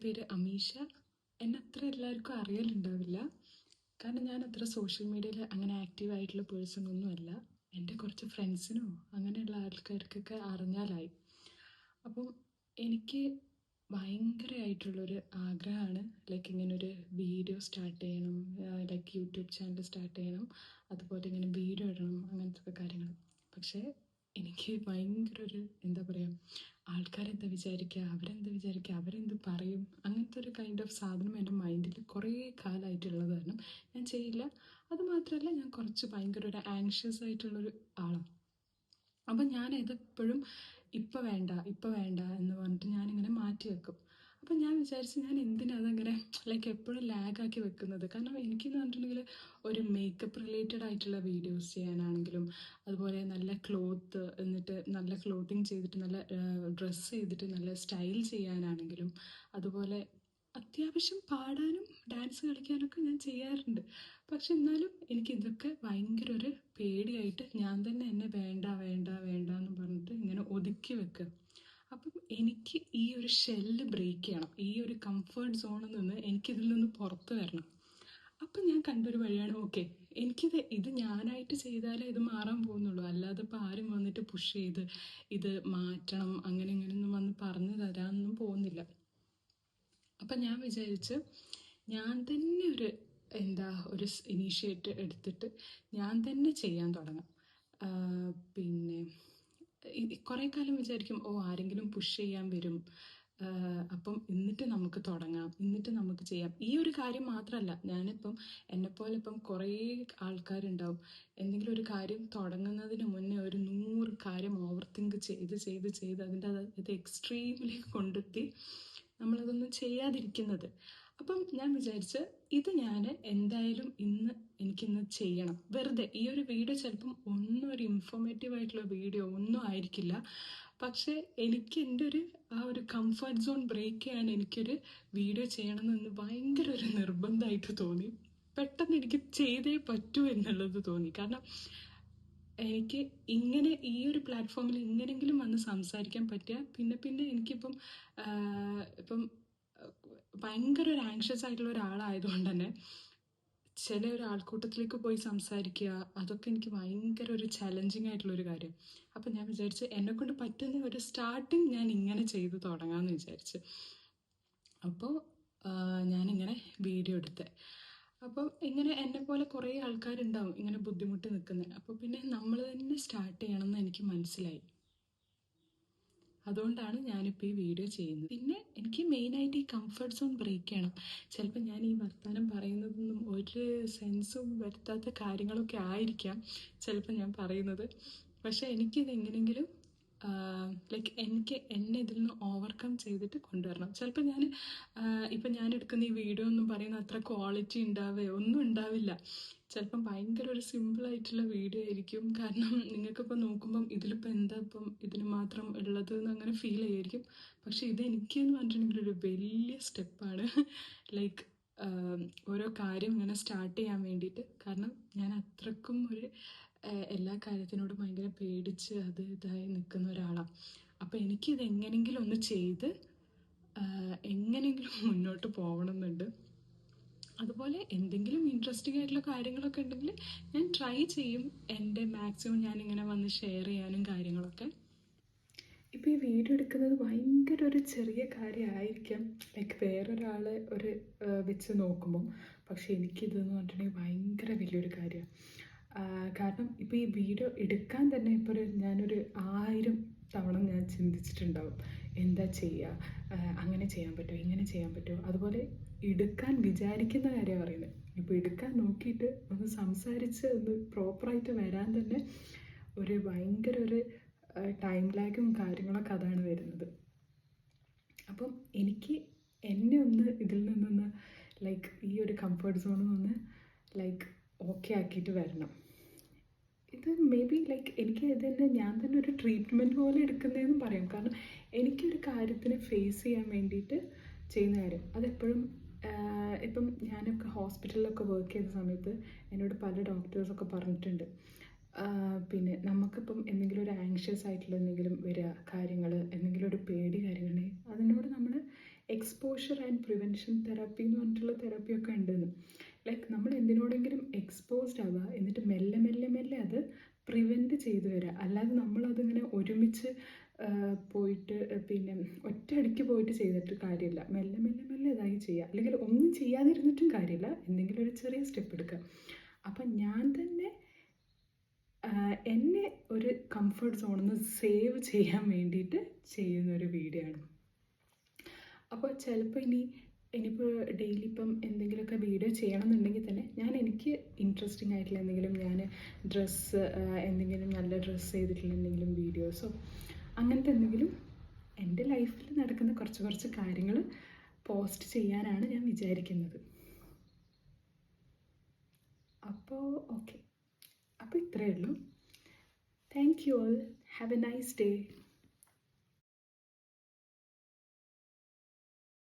പേര് അമീഷ. എന്നെ അത്ര എല്ലാവർക്കും അറിയലുണ്ടാവില്ല, കാരണം ഞാൻ അത്ര സോഷ്യൽ മീഡിയയിൽ അങ്ങനെ ആക്റ്റീവായിട്ടുള്ള പേഴ്സൺ ഒന്നുമല്ല. എൻ്റെ കുറച്ച് ഫ്രണ്ട്സിനോ അങ്ങനെയുള്ള ആൾക്കാർക്കൊക്കെ അറിഞ്ഞാലായി. അപ്പം എനിക്ക് ഭയങ്കരമായിട്ടുള്ളൊരു ആഗ്രഹമാണ് ലൈക്ക് ഇങ്ങനൊരു വീഡിയോ സ്റ്റാർട്ട് ചെയ്യണം, ലൈക്ക് യൂട്യൂബ് ചാനൽ സ്റ്റാർട്ട് ചെയ്യണം, അതുപോലെ ഇങ്ങനെ വീഡിയോ ഇടണം, അങ്ങനത്തെ ഒക്കെ കാര്യങ്ങൾ. പക്ഷേ എനിക്ക് ഭയങ്കര ഒരു എന്താ പറയുക, ആൾക്കാരെന്താ വിചാരിക്കുക, അവരെന്ത് പറയും, അങ്ങനത്തെ ഒരു കൈൻഡ് ഓഫ് സാധനം എൻ്റെ മൈൻഡിൽ കുറേ കാലമായിട്ടുള്ളത് കാരണം ഞാൻ ചെയ്യില്ല. അതുമാത്രമല്ല, ഞാൻ കുറച്ച് ഭയങ്കര ഒരു ആങ്ഷ്യസ് ആയിട്ടുള്ളൊരു ആളാണ്. അപ്പം ഞാൻ ഇതെപ്പോഴും ഇപ്പം വേണ്ട എന്ന് പറഞ്ഞിട്ട് ഞാനിങ്ങനെ മാറ്റി വെക്കും. അപ്പം ഞാൻ വിചാരിച്ചു, ഞാൻ എന്തിനാ അതങ്ങനെ ലൈക്ക് എപ്പോഴും ലാഗാക്കി വെക്കുന്നത്. കാരണം എനിക്കെന്ന് പറഞ്ഞിട്ടുണ്ടെങ്കിൽ ഒരു മേക്കപ്പ് റിലേറ്റഡ് ആയിട്ടുള്ള വീഡിയോസ് ചെയ്യാനാണെങ്കിലും, അതുപോലെ നല്ല ക്ലോത്ത് എന്നിട്ട് നല്ല ക്ലോത്തിങ് ചെയ്തിട്ട് നല്ല ഡ്രസ്സ് ചെയ്തിട്ട് നല്ല സ്റ്റൈൽ ചെയ്യാനാണെങ്കിലും, അതുപോലെ അത്യാവശ്യം പാടാനും ഡാൻസ് കളിക്കാനൊക്കെ ഞാൻ ചെയ്യാറുണ്ട്. പക്ഷെ എന്നാലും എനിക്കിതൊക്കെ ഭയങ്കര ഒരു പേടിയായിട്ട് ഞാൻ തന്നെ എന്നെ വേണ്ട എന്ന് പറഞ്ഞിട്ട് ഇങ്ങനെ ഒതുക്കി വെക്കുക. അപ്പം എനിക്ക് ഈ ഒരു ഷെല്ല് ബ്രേക്ക് ചെയ്യണം, ഈ ഒരു കംഫർട്ട് സോണിൽ നിന്ന് എനിക്കിതിൽ നിന്ന് പുറത്ത് വരണം. അപ്പം ഞാൻ കണ്ടൊരു വഴിയാണ്, ഓക്കെ, ഇത് ഞാനായിട്ട് ചെയ്താലേ ഇത് മാറാൻ പോകുന്നുള്ളൂ, അല്ലാതെ ഇപ്പോൾ ആരും വന്നിട്ട് പുഷ് ചെയ്ത് ഇത് മാറ്റണം അങ്ങനെ ഇങ്ങനെയൊന്നും വന്ന് പറഞ്ഞു തരാനൊന്നും പോകുന്നില്ല. അപ്പം ഞാൻ വിചാരിച്ച് ഞാൻ തന്നെ ഒരു ഇനീഷ്യേറ്റ് എടുത്തിട്ട് ഞാൻ തന്നെ ചെയ്യാൻ തുടങ്ങാം. പിന്നെ കുറേ കാലം വിചാരിക്കും, ആരെങ്കിലും പുഷ് ചെയ്യാൻ വരും, അപ്പം എന്നിട്ട് നമുക്ക് തുടങ്ങാം, എന്നിട്ട് നമുക്ക് ചെയ്യാം. ഈ ഒരു കാര്യം മാത്രമല്ല, ഞാനിപ്പം എന്നെപ്പോലെ ഇപ്പം കുറേ ആൾക്കാരുണ്ടാവും, എന്തെങ്കിലും ഒരു കാര്യം തുടങ്ങുന്നതിന് മുന്നേ ഒരു 100 കാര്യം ഓവർ തിങ്ക് ചെയ്ത് അതിൻ്റെ അത് എക്സ്ട്രീമിലേക്ക് കൊണ്ടെത്തി നമ്മളതൊന്നും ചെയ്യാതിരിക്കുന്നത്. അപ്പം ഞാൻ വിചാരിച്ച് ഇത് ഞാൻ എന്തായാലും എനിക്കിന്ന് ചെയ്യണം. വെറുതെ ഈ ഒരു വീഡിയോ ചിലപ്പം ഒന്നും ഒരു ഇൻഫോർമേറ്റീവ് ആയിട്ടുള്ള വീഡിയോ ഒന്നും ആയിരിക്കില്ല, പക്ഷേ എനിക്ക് എൻ്റെ ആ ഒരു കംഫർട്ട് സോൺ ബ്രേക്ക് ചെയ്യാൻ എനിക്കൊരു വീഡിയോ ചെയ്യണമെന്ന് ഭയങ്കര ഒരു നിർബന്ധമായിട്ട് തോന്നി. പെട്ടെന്ന് എനിക്ക് ചെയ്തേ പറ്റൂ എന്നുള്ളത് തോന്നി. കാരണം എനിക്ക് ഇങ്ങനെ ഈ ഒരു പ്ലാറ്റ്ഫോമിൽ ഇങ്ങനെങ്കിലും വന്ന് സംസാരിക്കാൻ പറ്റുക, പിന്നെ എനിക്കിപ്പം ഇപ്പം ഭയങ്കര ഒരു ആങ്ഷ്യസ് ആയിട്ടുള്ള ഒരാളായതുകൊണ്ട് തന്നെ ചില ഒരു ആൾക്കൂട്ടത്തിലേക്ക് പോയി സംസാരിക്കുക, അതൊക്കെ എനിക്ക് ഭയങ്കര ഒരു ചലഞ്ചിങ് ആയിട്ടുള്ളൊരു കാര്യം. അപ്പം ഞാൻ വിചാരിച്ച് എന്നെക്കൊണ്ട് പറ്റുന്ന ഒരു സ്റ്റാർട്ടിങ് ഞാൻ ഇങ്ങനെ ചെയ്ത് തുടങ്ങാമെന്ന് വിചാരിച്ച്. അപ്പോൾ ഞാനിങ്ങനെ വീഡിയോ എടുത്തേ. അപ്പം ഇങ്ങനെ എന്നെപ്പോലെ കുറേ ആൾക്കാരുണ്ടാവും ഇങ്ങനെ ബുദ്ധിമുട്ടി നിൽക്കുന്നത്. അപ്പോൾ പിന്നെ നമ്മൾ തന്നെ സ്റ്റാർട്ട് ചെയ്യണമെന്ന് എനിക്ക് മനസ്സിലായി. അതുകൊണ്ടാണ് ഞാനിപ്പോൾ ഈ വീഡിയോ ചെയ്യുന്നത്. പിന്നെ എനിക്ക് മെയിനായിട്ട് ഈ കംഫർട്ട് സോൺ ബ്രേക്ക് ചെയ്യണം. ചിലപ്പോൾ ഞാൻ ഈ വർത്തമാനം പറയുന്നതൊന്നും ഒരു സെൻസും വരുത്താത്ത കാര്യങ്ങളൊക്കെ ആയിരിക്കാം ചിലപ്പോൾ ഞാൻ പറയുന്നത്. പക്ഷേ എനിക്കിത് എങ്ങനെയെങ്കിലും ലൈക്ക് എന്നെ ഇതിൽ നിന്ന് ഓവർകം ചെയ്തിട്ട് കൊണ്ടുവരണം. ചിലപ്പോൾ ഇപ്പം ഞാൻ എടുക്കുന്ന ഈ വീഡിയോ ഒന്നും പറയുന്ന അത്ര ക്വാളിറ്റി ഒന്നും ഉണ്ടാവില്ല. ചിലപ്പം ഭയങ്കര ഒരു സിമ്പിളായിട്ടുള്ള വീഡിയോ ആയിരിക്കും. കാരണം നിങ്ങൾക്കിപ്പോൾ നോക്കുമ്പം ഇതിലിപ്പോൾ എന്താ ഇപ്പം ഇതിന് മാത്രം ഉള്ളത് എന്ന് അങ്ങനെ ഫീൽ ചെയ്യായിരിക്കും. പക്ഷേ ഇതെനിക്കെന്ന് പറഞ്ഞിട്ടുണ്ടെങ്കിൽ ഒരു വലിയ സ്റ്റെപ്പാണ്. ലൈക്ക് ഓരോ കാര്യം ഇങ്ങനെ സ്റ്റാർട്ട് ചെയ്യാൻ വേണ്ടിയിട്ട്. കാരണം ഞാൻ അത്രക്കും എല്ലാ കാര്യത്തിനോടും ഭയങ്കര പേടിച്ച് ഇതായി നിൽക്കുന്ന ഒരാളാണ്. അപ്പോൾ എനിക്കിത് എങ്ങനെയെങ്കിലും ഒന്ന് ചെയ്ത് എങ്ങനെയെങ്കിലും മുന്നോട്ട് പോകണമെന്നുണ്ട്. അതുപോലെ എന്തെങ്കിലും ഇൻട്രസ്റ്റിംഗ് ആയിട്ടുള്ള കാര്യങ്ങളൊക്കെ ഉണ്ടെങ്കിൽ ഞാൻ ട്രൈ ചെയ്യും എൻ്റെ മാക്സിമം ഞാനിങ്ങനെ വന്ന് ഷെയർ ചെയ്യാനും കാര്യങ്ങളൊക്കെ. ഇപ്പോൾ ഈ വീഡിയോ എടുക്കുന്നത് ഭയങ്കര ഒരു ചെറിയ കാര്യമായിരിക്കാം ലൈക്ക് വേറൊരാളെ വെച്ച് നോക്കുമ്പം. പക്ഷെ എനിക്കിതെന്ന് പറഞ്ഞിട്ടുണ്ടെങ്കിൽ ഭയങ്കര വലിയൊരു കാര്യമാണ്. കാരണം ഇപ്പോൾ ഈ വീഡിയോ എടുക്കാൻ തന്നെ ഇപ്പോൾ ഞാനൊരു 1000 തവണ ഞാൻ ചിന്തിച്ചിട്ടുണ്ടാവും, എന്താ ചെയ്യുക, അങ്ങനെ ചെയ്യാൻ പറ്റുമോ, ഇങ്ങനെ ചെയ്യാൻ പറ്റുമോ. അതുപോലെ എടുക്കാൻ വിചാരിക്കുന്ന കാര്യമാണ് പറയുന്നത്. ഇപ്പോൾ എടുക്കാൻ നോക്കിയിട്ട് ഒന്ന് സംസാരിച്ച് ഒന്ന് പ്രോപ്പറായിട്ട് വരാൻ തന്നെ ഭയങ്കര ടൈം ലാഗും കാര്യങ്ങളൊക്കെ അതാണ് വരുന്നത്. അപ്പം എനിക്ക് എന്നെ ഇതിൽ നിന്നൊന്ന് ലൈക്ക് ഈ ഒരു കംഫർട്ട് സോണിൽ നിന്ന് ലൈക്ക് ഓക്കെ ആക്കിയിട്ട് വരണം. ഇത് മേ ബി ലൈക്ക് എനിക്ക് ഞാൻ തന്നെ ഒരു ട്രീറ്റ്മെൻറ്റ് പോലെ എടുക്കുന്നതെന്നും പറയാം. കാരണം എനിക്കൊരു കാര്യത്തിന് ഫേസ് ചെയ്യാൻ വേണ്ടിയിട്ട് ചെയ്യുന്ന കാര്യം അതെപ്പോഴും ഇപ്പം ഞാനൊക്കെ ഹോസ്പിറ്റലിലൊക്കെ വർക്ക് ചെയ്ത സമയത്ത് എന്നോട് പല ഡോക്ടേഴ്സൊക്കെ പറഞ്ഞിട്ടുണ്ട്, പിന്നെ നമുക്കിപ്പം എന്തെങ്കിലും ഒരു ആങ്ഷ്യസ് ആയിട്ടുള്ള എന്തെങ്കിലും വരിക കാര്യങ്ങൾ, എന്തെങ്കിലും ഒരു പേടി കാര്യങ്ങളുണ്ടെങ്കിൽ അതിനോട് നമ്മൾ എക്സ്പോഷർ ആൻഡ് പ്രിവെൻഷൻ തെറാപ്പി എന്ന് പറഞ്ഞിട്ടുള്ള തെറാപ്പിയൊക്കെ ഉണ്ടെന്ന്. ലൈക്ക് നമ്മൾ എന്തിനോടെങ്കിലും എക്സ്പോസ്ഡ് ആവുക, എന്നിട്ട് മെല്ലെ മെല്ലെ മെല്ലെ അത് പ്രിവെൻറ്റ് ചെയ്തു വരിക. അല്ലാതെ നമ്മളതിങ്ങനെ ഒരുമിച്ച് പോയിട്ട് പിന്നെ ഒറ്റയടിക്ക് പോയിട്ട് ചെയ്തിട്ട് കാര്യമില്ല. മെല്ലെ മെല്ലെ മെല്ലെ ഇതായി ചെയ്യുക. അല്ലെങ്കിൽ ഒന്നും ചെയ്യാതിരുന്നിട്ടും കാര്യമില്ല, എന്തെങ്കിലും ഒരു ചെറിയ സ്റ്റെപ്പ് എടുക്കുക. അപ്പം ഞാൻ തന്നെ എന്നെ ഒരു കംഫർട്ട് സോണിൽ നിന്ന് സേവ് ചെയ്യാൻ വേണ്ടിയിട്ട് ചെയ്യുന്നൊരു വീഡിയോ ആണ്. അപ്പോൾ ചിലപ്പോൾ ഇനിയിപ്പോൾ ഡെയിലി ഇപ്പം എന്തെങ്കിലുമൊക്കെ വീഡിയോ ചെയ്യണമെന്നുണ്ടെങ്കിൽ തന്നെ എനിക്ക് ഇൻട്രസ്റ്റിംഗ് ആയിട്ടുള്ള എന്തെങ്കിലും, ഞാൻ ഡ്രസ്സ് എന്തെങ്കിലും നല്ല ഡ്രസ്സ് ചെയ്തിട്ടുള്ള എന്തെങ്കിലും വീഡിയോസോ അങ്ങനത്തെ എന്തെങ്കിലും എൻ്റെ ലൈഫിൽ നടക്കുന്ന കുറച്ച് കാര്യങ്ങൾ പോസ്റ്റ് ചെയ്യാനാണ് ഞാൻ വിചാരിക്കുന്നത്. അപ്പോൾ ഓക്കെ, അപ്പോൾ ഇത്രയേ ഉള്ളൂ. Thank you all. Have A nice day.